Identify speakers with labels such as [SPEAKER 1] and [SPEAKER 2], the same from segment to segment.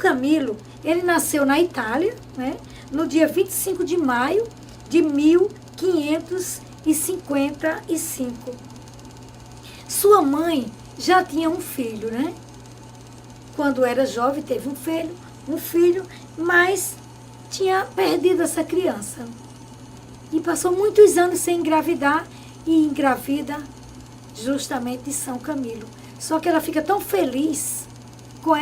[SPEAKER 1] Camilo, ele nasceu na Itália, né, no dia 25 de maio de 1555. Sua mãe já tinha um filho, né? Quando era jovem, teve um filho, mas tinha perdido essa criança. E passou muitos anos sem engravidar e engravida justamente de São Camilo. Só que ela fica tão feliz com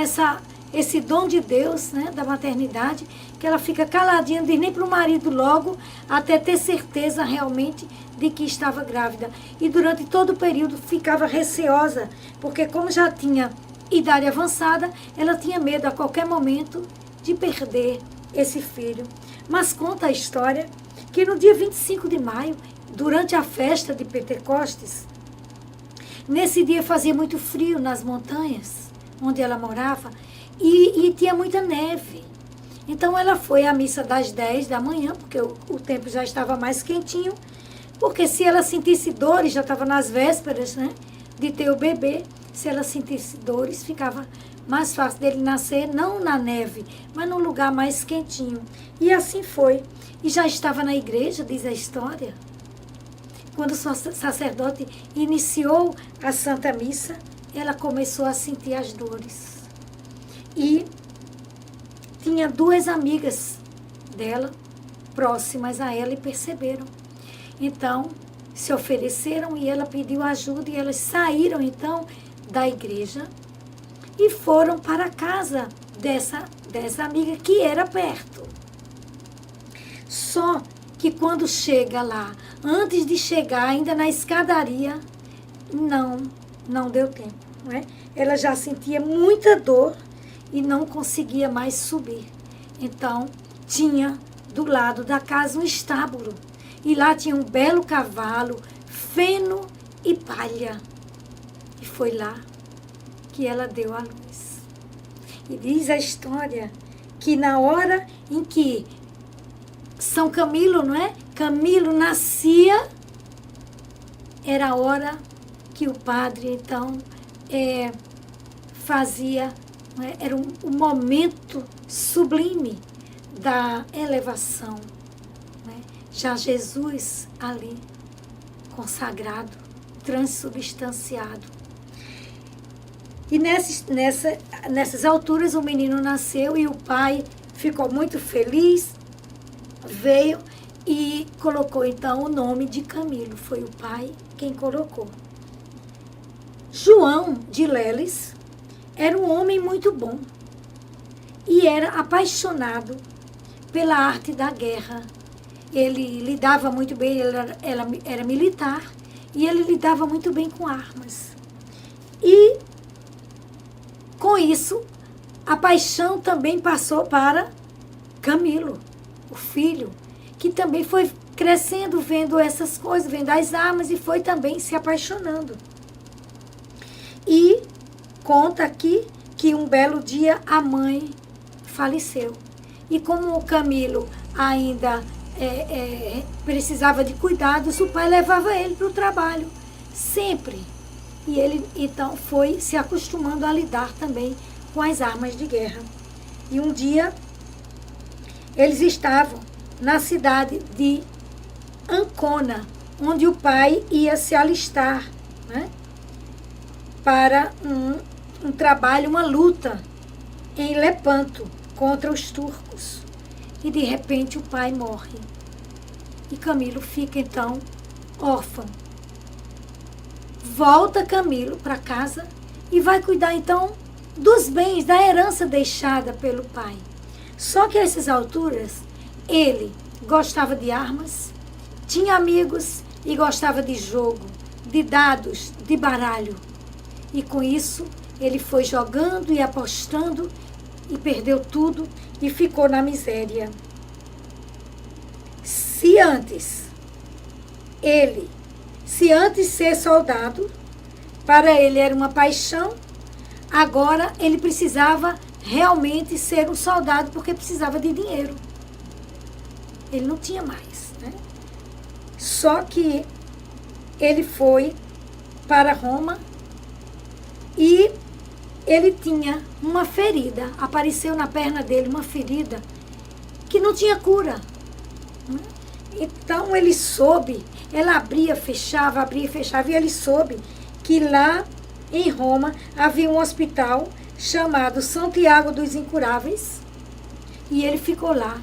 [SPEAKER 1] esse dom de Deus, né, da maternidade, que ela fica caladinha, não diz nem para o marido logo, até ter certeza realmente de que estava grávida. E durante todo o período ficava receosa, porque como já tinha idade avançada, ela tinha medo a qualquer momento de perder esse filho. Mas conta a história que no dia 25 de maio, durante a festa de Pentecostes, nesse dia fazia muito frio nas montanhas, onde ela morava, e tinha muita neve. Então ela foi à missa das 10 da manhã, porque o tempo já estava mais quentinho, porque se ela sentisse dores, já estava nas vésperas, né, de ter o bebê, se ela sentisse dores, ficava mais fácil dele nascer, não na neve, mas num lugar mais quentinho. E assim foi. E já estava na igreja, diz a história, quando o sacerdote iniciou a Santa Missa, ela começou a sentir as dores. E tinha duas amigas dela, próximas a ela, e perceberam. Então, se ofereceram e ela pediu ajuda, e elas saíram, então, da igreja e foram para a casa dessa amiga, que era perto. Só que quando chega lá, antes de chegar, ainda na escadaria, não deu tempo, não é? Ela já sentia muita dor e não conseguia mais subir. Então, tinha do lado da casa um estábulo. E lá tinha um belo cavalo, feno e palha. E foi lá que ela deu à luz. E diz a história que na hora em que São Camilo, não é? Camilo nascia, era a hora que o padre, então, fazia, não é? Era um momento sublime da elevação. Não é? Já Jesus ali, consagrado, transubstanciado. E nessas alturas o menino nasceu e o pai ficou muito feliz, veio e colocou então o nome de Camilo. Foi o pai quem colocou. João de Leles era um homem muito bom e era apaixonado pela arte da guerra. Ele lidava muito bem, ele era militar e ele lidava muito bem com armas. E com isso, a paixão também passou para Camilo, o filho, que também foi crescendo, vendo essas coisas, vendo as armas e foi também se apaixonando. E conta aqui que um belo dia a mãe faleceu. E como o Camilo ainda precisava de cuidados, o pai levava ele para o trabalho, sempre. E ele, então, foi se acostumando a lidar também com as armas de guerra. E um dia, eles estavam na cidade de Ancona, onde o pai ia se alistar, né, para um trabalho, uma luta em Lepanto contra os turcos. E, de repente, o pai morre. E Camilo fica, então, órfão. Volta Camilo para casa e vai cuidar, então, dos bens, da herança deixada pelo pai. Só que a essas alturas, ele gostava de armas, tinha amigos e gostava de jogo, de dados, de baralho. E com isso, ele foi jogando e apostando e perdeu tudo e ficou na miséria. Se antes ser soldado, para ele era uma paixão, agora ele precisava realmente ser um soldado porque precisava de dinheiro. Ele não tinha mais, né? Só que ele foi para Roma e ele tinha uma ferida, apareceu na perna dele uma ferida que não tinha cura. Então ele soube, ela abria, fechava, e ele soube que lá em Roma havia um hospital chamado Santiago dos Incuráveis, e ele ficou lá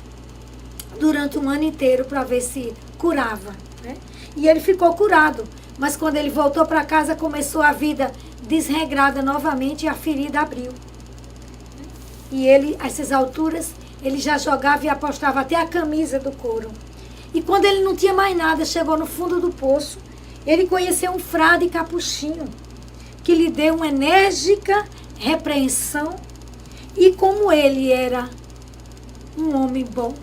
[SPEAKER 1] durante um ano inteiro para ver se curava, né? E ele ficou curado, mas quando ele voltou para casa começou a vida desregrada novamente e a ferida abriu. E ele, a essas alturas, ele já jogava e apostava até a camisa do couro. E quando ele não tinha mais nada, chegou no fundo do poço, ele conheceu um frade capuchinho, que lhe deu uma enérgica repreensão, e como ele era um homem bom,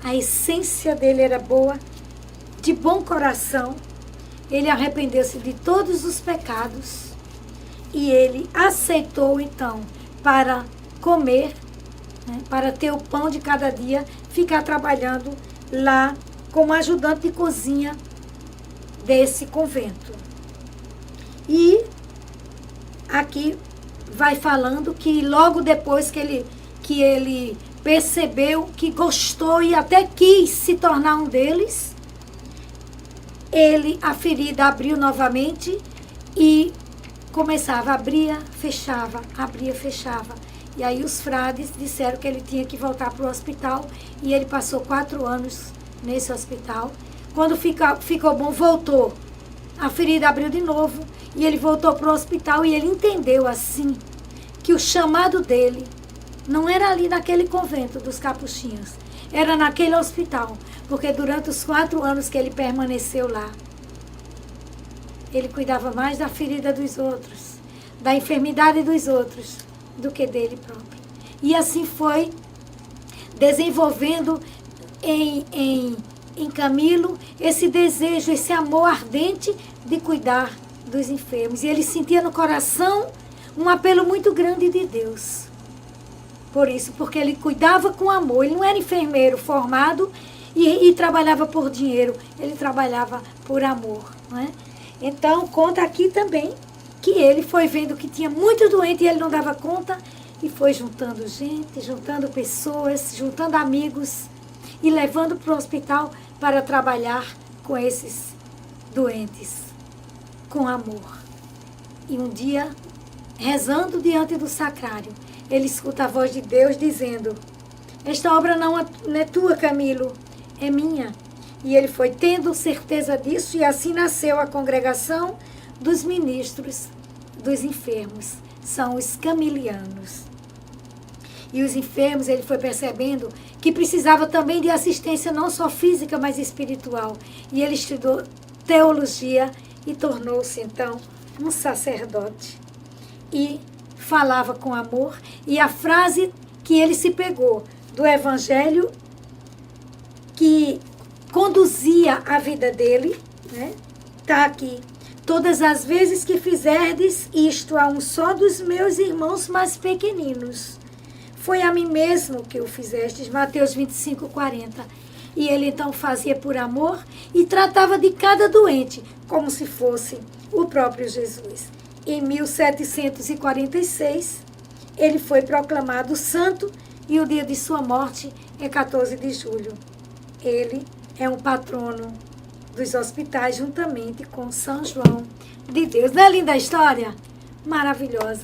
[SPEAKER 1] a essência dele era boa, de bom coração, ele arrependeu-se de todos os pecados, e ele aceitou então para comer, né, para ter o pão de cada dia, ficar trabalhando lá como ajudante de cozinha desse convento. E aqui vai falando que logo depois que ele percebeu que gostou e até quis se tornar um deles, a ferida abriu novamente e começava, abria, fechava. E aí os frades disseram que ele tinha que voltar para o hospital, e ele passou 4 anos nesse hospital. Quando ficou bom, voltou. A ferida abriu de novo e ele voltou para o hospital, e ele entendeu assim que o chamado dele não era ali naquele convento dos capuchinhos, era naquele hospital, porque durante os 4 anos que ele permaneceu lá, ele cuidava mais da ferida dos outros, da enfermidade dos outros, do que dele próprio. E assim foi desenvolvendo em Camilo esse desejo, esse amor ardente de cuidar dos enfermos. E ele sentia no coração um apelo muito grande de Deus. Por isso, porque ele cuidava com amor. Ele não era enfermeiro formado e trabalhava por dinheiro. Ele trabalhava por amor, não é? Então, conta aqui também que ele foi vendo que tinha muito doente e ele não dava conta, e foi juntando gente, juntando pessoas, juntando amigos e levando para o hospital para trabalhar com esses doentes, com amor. E um dia, rezando diante do sacrário, ele escuta a voz de Deus dizendo: esta obra não é tua, Camilo, é minha. E ele foi tendo certeza disso, e assim nasceu a congregação dos ministros dos enfermos. São os camilianos. E os enfermos, ele foi percebendo que precisava também de assistência não só física, mas espiritual. E ele estudou teologia e tornou-se, então, um sacerdote. E falava com amor. E a frase que ele se pegou do Evangelho, que conduzia a vida dele, né? Está aqui. Todas as vezes que fizerdes isto a um só dos meus irmãos mais pequeninos, foi a mim mesmo que o fizestes. Mateus 25, 40. E ele então fazia por amor e tratava de cada doente como se fosse o próprio Jesus. Em 1746, ele foi proclamado santo, e o dia de sua morte é 14 de julho. Ele é um patrono dos hospitais, juntamente com São João de Deus. Não é linda a história? Maravilhosa.